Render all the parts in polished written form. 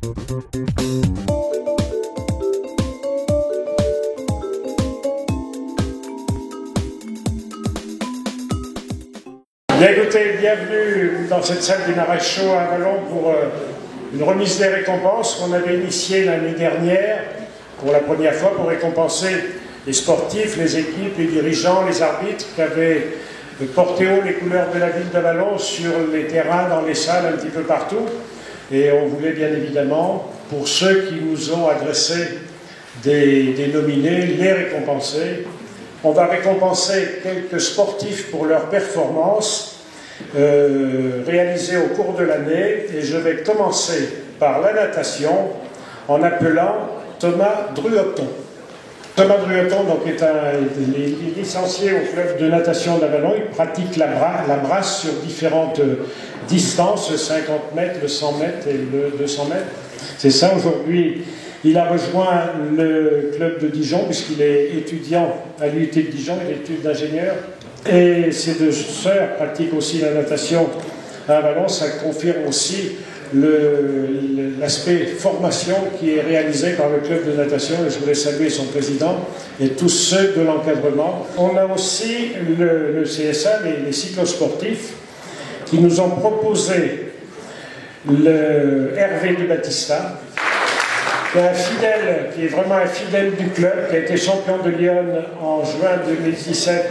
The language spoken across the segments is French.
Bien écoutez, bienvenue dans cette salle du Maréchaux à Avallon pour une remise des récompenses qu'on avait initiée l'année dernière pour la première fois pour récompenser les sportifs, les équipes, les dirigeants, les arbitres qui avaient porté haut les couleurs de la ville d'Avallon sur les terrains, dans les salles, un petit peu partout. Et on voulait bien évidemment, pour ceux qui nous ont adressé des nominés, les récompenser. On va récompenser quelques sportifs pour leur performance réalisée au cours de l'année. Et je vais commencer par la natation en appelant Thomas Druoton. Thomas Druoton donc, est licencié au club de natation d'Avallon. Il pratique la brasse sur différentes distances, le 50 mètres, le 100 mètres et le 200 mètres. C'est ça, aujourd'hui, il a rejoint le club de Dijon, puisqu'il est étudiant à l'UT de Dijon, il est étudiant d'ingénieur. Et ses deux sœurs pratiquent aussi la natation à Avallon. Ça confirme aussi l'aspect formation qui est réalisé par le club de natation, et je voulais saluer son président et tous ceux de l'encadrement. On a aussi le CSA, les cyclosportifs, qui nous ont proposé le Hervé de Battista, qui est vraiment un fidèle du club, qui a été champion de Lyon en juin 2017,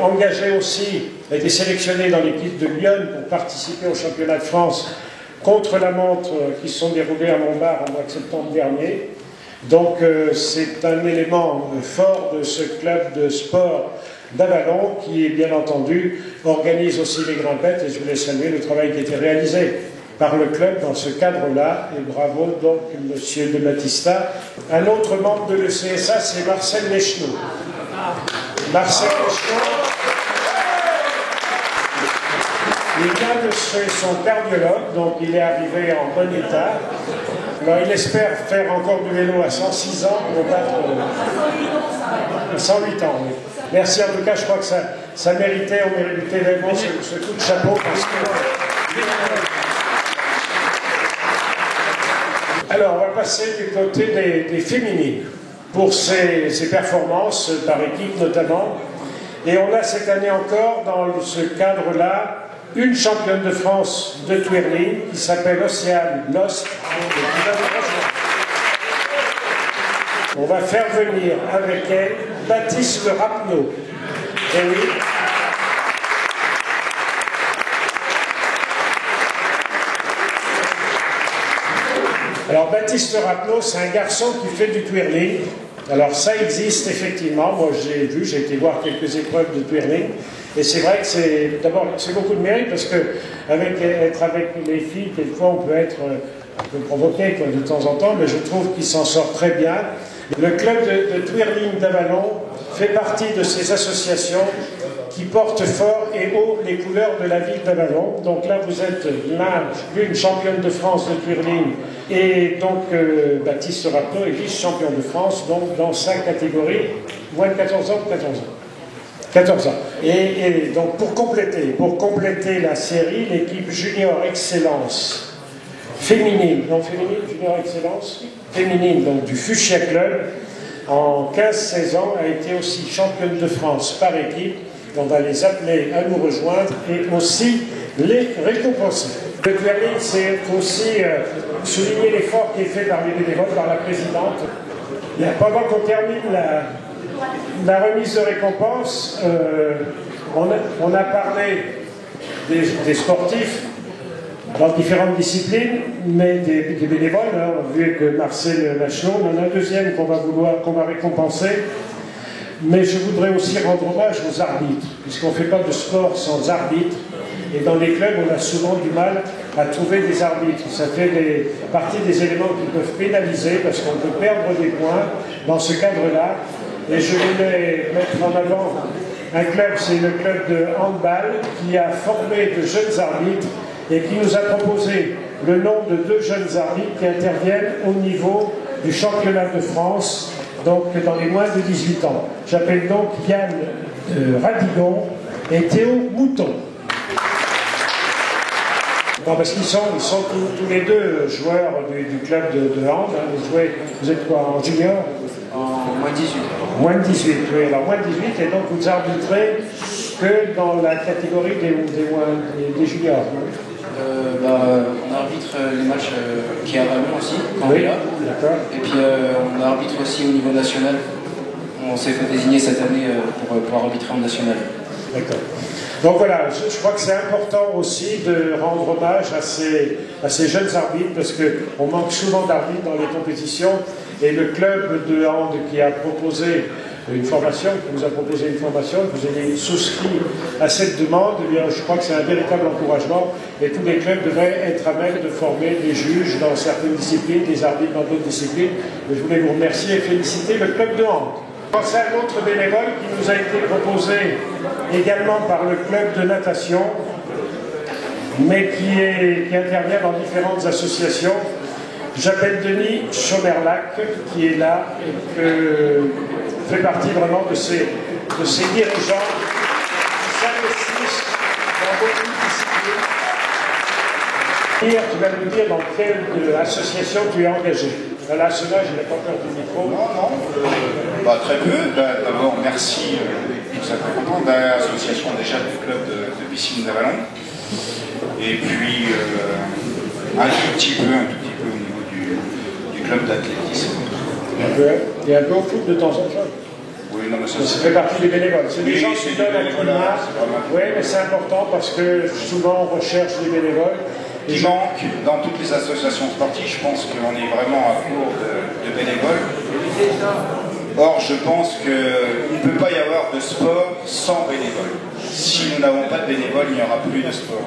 engagé aussi, a été sélectionné dans l'équipe de Lyon pour participer au championnat de France contre la montre qui se sont déroulés à Montbard au mois de septembre dernier. Donc c'est un élément fort de ce club de sport d'Avallon qui, bien entendu, organise aussi les grimpettes, et je voulais saluer le travail qui a été réalisé par le club dans ce cadre-là, et bravo donc M. de Battista. Un autre membre de l'ECSA, c'est Marcel Leschneau. Marcel Leschneau, il vient de chez son cardiologue, donc il est arrivé en bon état. Alors il espère faire encore du vélo à 106 ans pour battre 108 ans. Oui. Merci en tout cas, je crois que ça méritait, on méritait vraiment ce coup de chapeau parce que... Alors, on va passer du côté des féminines pour ces performances par équipe notamment. Et on a cette année encore, dans ce cadre-là, une championne de France de twirling qui s'appelle Océane Lost. On va faire venir avec elle Baptiste Rapneau. Et oui. Alors Baptiste Rapneau, c'est un garçon qui fait du twirling. Alors ça existe effectivement, moi j'ai vu, j'ai été voir quelques épreuves de twirling, et c'est vrai que c'est beaucoup de mérite, parce que être avec les filles, quelquefois on peut être un peu provoqué de temps en temps, mais je trouve qu'il s'en sort très bien. Le club de twirling d'Avallon fait partie de ces associations qui portent fort et haut les couleurs de la ville d'Avallon. Donc là, vous êtes l'une championne de France de twirling, et donc Baptiste Rapneau est vice-champion de France, donc dans sa catégorie, moins de 14 ans ou 14 ans. 14 ans. Et donc pour compléter la série, l'équipe Junior Excellence féminine, non féminine, Junior Excellence féminine, donc du Fuchsia Club, en 15-16 ans, a été aussi championne de France par équipe. On va les appeler à nous rejoindre et aussi les récompenser. Le twirling, c'est aussi souligner l'effort qui est fait par les bénévoles, par la présidente. Pendant qu'on termine la remise de récompense, on a parlé des sportifs dans différentes disciplines, mais des bénévoles, hein, vu que Marcel Leschneau, on en a un deuxième qu'on va récompenser. Mais je voudrais aussi rendre hommage aux arbitres, puisqu'on ne fait pas de sport sans arbitres. Et dans les clubs, on a souvent du mal à trouver des arbitres. Ça fait partie des éléments qui peuvent pénaliser, parce qu'on peut perdre des points dans ce cadre-là. Et je voulais mettre en avant un club, c'est le club de handball, qui a formé de jeunes arbitres et qui nous a proposé le nom de 2 jeunes arbitres qui interviennent au niveau du championnat de France, donc dans les moins de 18 ans. J'appelle donc Yann Radigon et Théo Mouton. Non, parce qu'ils sont tous les deux joueurs du club de hand. Hein. Vous êtes quoi, en junior? En moins 18. Moins de 18, oui. Alors moins de 18, et donc vous arbitrez que dans la catégorie des juniors. On arbitre les matchs qui arrivent aussi, quand oui, on est là. D'accord. Et puis on arbitre aussi au niveau national. On s'est fait désigner cette année pour pouvoir arbitrer en national. D'accord. Donc voilà, je crois que c'est important aussi de rendre hommage à ces jeunes arbitres, parce qu'on manque souvent d'arbitres dans les compétitions, et le club de hand qui a proposé une formation, qui vous a proposé une formation, que vous ayez souscrit à cette demande, eh bien, je crois que c'est un véritable encouragement, et tous les clubs devraient être à même de former des juges dans certaines disciplines, des arbitres dans d'autres disciplines. Et je voulais vous remercier et féliciter le club de hand. C'est un autre bénévole qui nous a été proposé également par le club de natation, mais qui intervient dans différentes associations. J'appelle Denis Chomerlac, qui est là et qui fait partie vraiment de ces dirigeants qui s'investissent dans beaucoup de disciplines. Tu vas nous dire dans quelle association tu es engagé. Là, cela, je n'ai pas peur du micro. Non. Très peu. D'abord, merci tout simplement l'association déjà du club de piscine d'Avalon. Et puis, un tout petit peu au niveau du club d'athlétisme. Et un peu au foot de temps en temps. Oui, non, mais ça fait partie des bénévoles. C'est des gens qui donnent un coup de main. Oui, mais c'est important parce que souvent on recherche des bénévoles. Qui manque dans toutes les associations sportives. Je pense qu'on est vraiment à court de bénévoles. Or, je pense qu'il ne peut pas y avoir de sport sans bénévoles. Si nous n'avons pas de bénévoles, il n'y aura plus de sport.